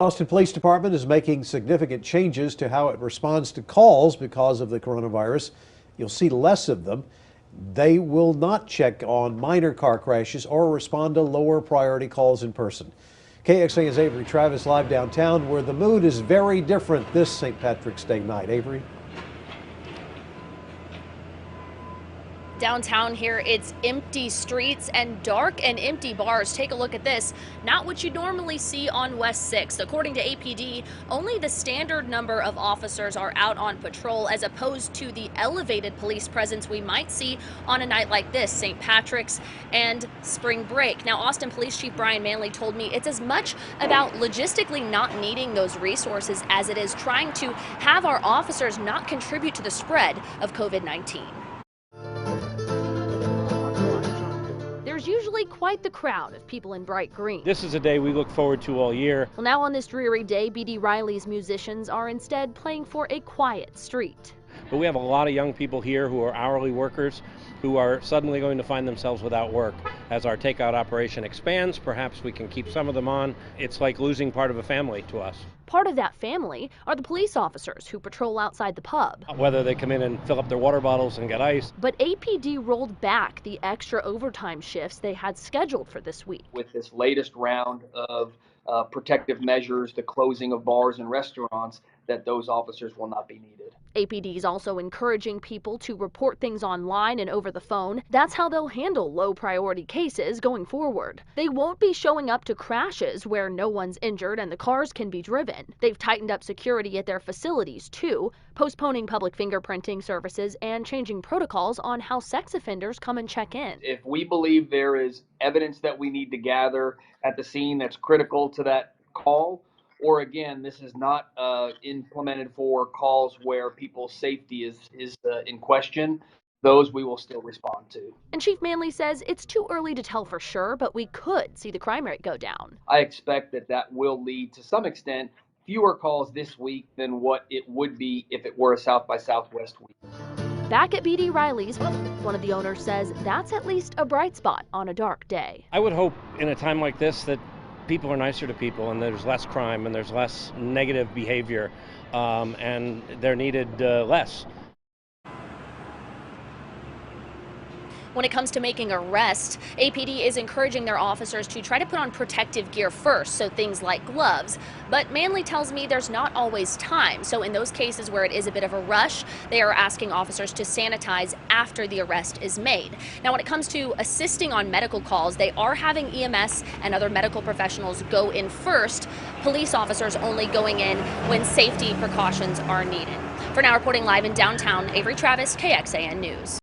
Austin Police Department is making significant changes to how it responds to calls because of the coronavirus. You'll see less of them. They will not check on minor car crashes or respond to lower priority calls in person. KXAN's Avery Travis live downtown, where the mood is very different this St. Patrick's Day night. Avery? Downtown here, it's empty streets and dark and empty bars. Take a look at this. Not what you normally see on West 6th. According to APD, only the standard number of officers are out on patrol as opposed to the elevated police presence we might see on a night like this, St. Patrick's and spring break. Now, Austin Police Chief Brian Manley told me it's as much about logistically not needing those resources as it is trying to have our officers not contribute to the spread of COVID-19. There's usually quite the crowd of people in bright green. This is a day we look forward to all year. Well, now on this dreary day, BD Riley's musicians are instead playing for a quiet street. But we have a lot of young people here who are hourly workers who are suddenly going to find themselves without work. As our takeout operation expands, perhaps we can keep some of them on. It's like losing part of a family to us. Part of that family are the police officers who patrol outside the pub. Whether they come in and fill up their water bottles and get ice. But APD rolled back the extra overtime shifts they had scheduled for this week. With this latest round of protective measures, the closing of bars and restaurants, that those officers will not be needed. APD is also encouraging people to report things online and over the phone. That's how they'll handle low priority cases going forward. They won't be showing up to crashes where no one's injured and the cars can be driven. They've tightened up security at their facilities too, postponing public fingerprinting services and changing protocols on how sex offenders come and check in. If we believe there is evidence that we need to gather at the scene that's critical to that call, or again, this is not implemented for calls where people's safety is in question, those we will still respond to. And Chief Manley says it's too early to tell for sure, but we could see the crime rate go down. I expect that will lead to some extent fewer calls this week than what it would be if it were a South by Southwest week. Back at BD Riley's, one of the owners says that's at least a bright spot on a dark day. I would hope in a time like this that people are nicer to people and there's less crime and there's less negative behavior and they're needed less. When it comes to making arrests, APD is encouraging their officers to try to put on protective gear first, so things like gloves. But Manley tells me there's not always time, so in those cases where it is a bit of a rush, they are asking officers to sanitize after the arrest is made. Now, when it comes to assisting on medical calls, they are having EMS and other medical professionals go in first, police officers only going in when safety precautions are needed. For now, reporting live in downtown, Avery Travis, KXAN News.